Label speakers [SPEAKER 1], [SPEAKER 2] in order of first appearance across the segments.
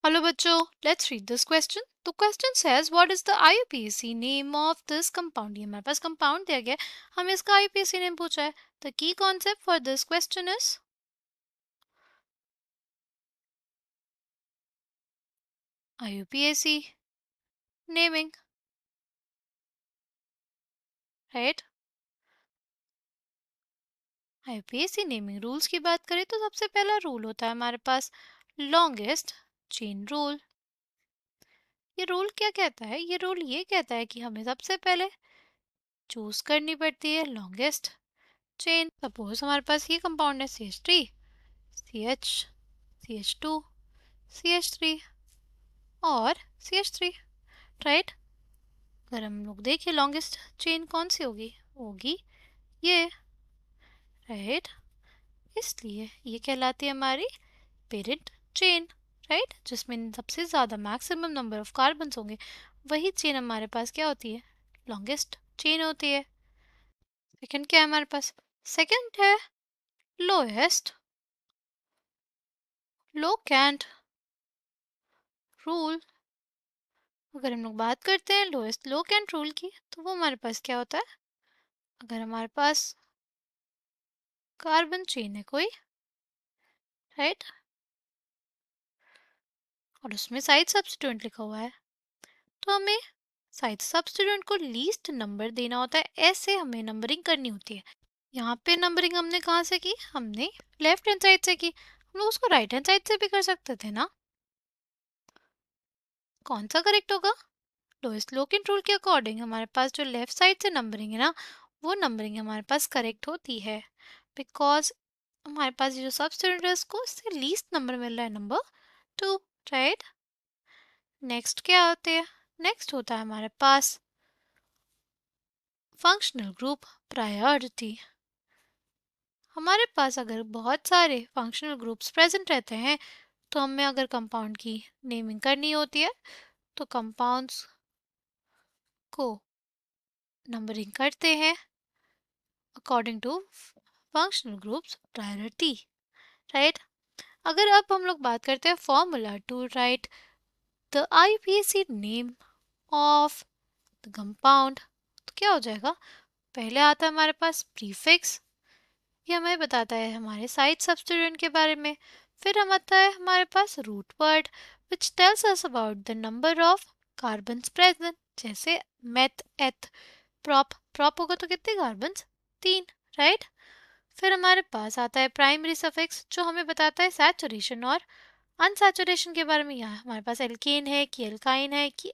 [SPEAKER 1] Hello बच्चों, let's read this question. The question says what is the IUPAC name of this compound? ये हमारे पास compound दिया गया है, हमें इसका IUPAC name पूछा है. The key concept for this question is IUPAC naming, right? IUPAC naming rules की बात करें तो सबसे पहला रूल होता है हमारे पास longest chain rule. ये रूल क्या कहता है? ये रूल ये कहता है कि हमें सबसे पहले चूज करनी पड़ती है longest chain. सपोज हमारे पास ये कंपाउंड है CH3, CH, CH2, CH3 और CH3, राइट. अगर हम लोग देखें लॉन्गेस्ट चेन कौन सी होगी ये, राइट. इसलिए ये कहलाती है हमारी पेरेंट चेन, राइट, जिसमें सबसे ज़्यादा मैक्सिमम नंबर ऑफ कार्बन्स होंगे वही चेन हमारे पास क्या होती है, लॉन्गेस्ट चेन होती है. सेकंड क्या है हमारे पास? सेकंड है लोएस्ट लोकेंट रूल. अगर हम लोग बात करते हैं लोएस्ट लोकेंट रूल की तो वो हमारे पास क्या होता है, अगर हमारे पास कार्बन चेन है कोई, राइट, और उसमें साइड सब्स्टिट्यूएंट लिखा हुआ है तो हमें साइड सब्स्टिट्यूएंट को लीस्ट नंबर देना होता है. ऐसे हमें नंबरिंग करनी होती है. यहाँ पे नंबरिंग हमने कहाँ से की? हमने लेफ्ट हैंड साइड से की. हम लोग उसको राइट हैंड साइड से भी कर सकते थे ना. कौन सा करेक्ट होगा? लोएस्ट लोकेंट रूल के अकॉर्डिंग हमारे पास जो लेफ्ट साइड से नंबरिंग है ना, वो नंबरिंग हमारे पास करेक्ट होती है, बिकॉज हमारे पास जो सब्स्टिट्यूएंट है उसको उससे लीस्ट नंबर मिल रहा है, नंबर 2, राइट. नेक्स्ट क्या होते हैं? नेक्स्ट होता है हमारे पास फंक्शनल ग्रुप प्रायोरिटी. हमारे पास अगर बहुत सारे फंक्शनल ग्रुप्स प्रेजेंट रहते हैं तो हमें अगर कंपाउंड की नेमिंग करनी होती है तो कंपाउंड्स को नंबरिंग करते हैं according to functional groups priority, right. अगर अब हम लोग बात करते हैं formula to write the IUPAC name of the compound, तो क्या हो जाएगा? पहले आता है हमारे पास प्रीफिक्स, ये हमें बताता है हमारे साइड सब्स्टिट्यूएंट के बारे में. फिर हम आता है हमारे पास root word which tells us about the number of carbons present, जैसे मेथ, एथ, प्रॉप. प्रॉप होगा तो कितने कार्बन्स? 3, राइट. फिर हमारे पास आता है प्राइमरी सफिक्स जो हमें बताता है सैचुरेशन और अनसैचुरेशन के बारे में. यहाँ हमारे पास एल्केन है कि एल्काइन है कि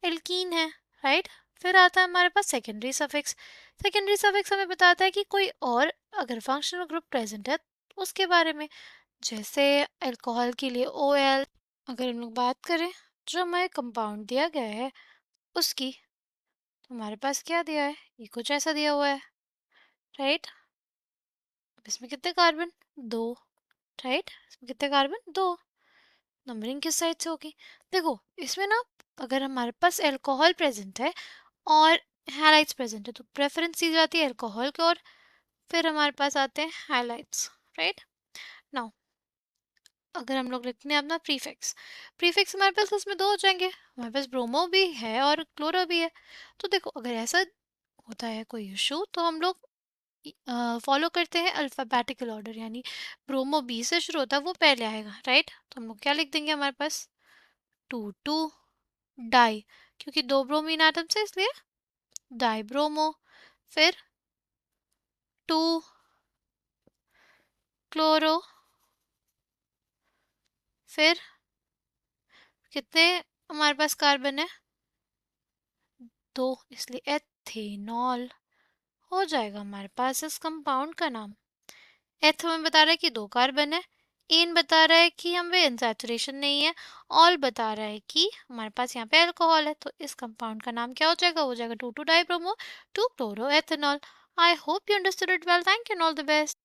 [SPEAKER 1] एल्कीन है, राइट. फिर आता है हमारे पास सेकेंडरी सफिक्स. सेकेंडरी सफिक्स हमें बताता है कि कोई और अगर फंक्शनल ग्रुप प्रेजेंट है उसके बारे में, जैसे अल्कोहल के लिए OL. अगर हम लोग बात करें जो हमें कंपाउंड दिया गया है उसकी, तो हमारे पास क्या दिया है, ये कुछ ऐसा दिया हुआ है, राइट. इसमें कितने कार्बन? 2, राइट. इसमें कितने कार्बन? 2. नंबरिंग किस साइड से होगी? देखो इसमें ना, अगर हमारे पास अल्कोहल प्रेजेंट है और हैलाइड्स प्रेजेंट है तो प्रेफरेंस दी जाती है अल्कोहल की, और फिर हमारे पास आते हैं हैलाइड्स, राइट. नाउ अगर हम लोग लिखते हैं अपना प्रीफिक्स, प्रीफिक्स हमारे पास उसमें 2 हो जाएंगे. हमारे पास ब्रोमो भी है और क्लोरो भी है. तो देखो अगर ऐसा होता है कोई इशू तो हम लोग फॉलो करते हैं अल्फ़ाबेटिकल ऑर्डर, यानी ब्रोमो B से शुरू होता है वो पहले आएगा, राइट. तो हम लोग क्या लिख देंगे हमारे पास 2 डाई, क्योंकि 2 ब्रोमीन एटम्स है इसलिए डाई ब्रोमो. फिर 2 क्लोरो, फिर कितने हमारे पास कार्बन है? 2, इसलिए एथेनॉल हो जाएगा हमारे पास इस कंपाउंड का नाम. एथ हमें बता रहा है कि 2 कार्बन है, एन बता रहा है कि हम वे अनसैचुरेशन नहीं है, ऑल बता रहा है कि हमारे पास यहाँ पे अल्कोहल है. तो इस कंपाउंड का नाम क्या हो जाएगा 2 dibromo 2 chloro ethanol. I hope you understood it well. Thank you and all the best.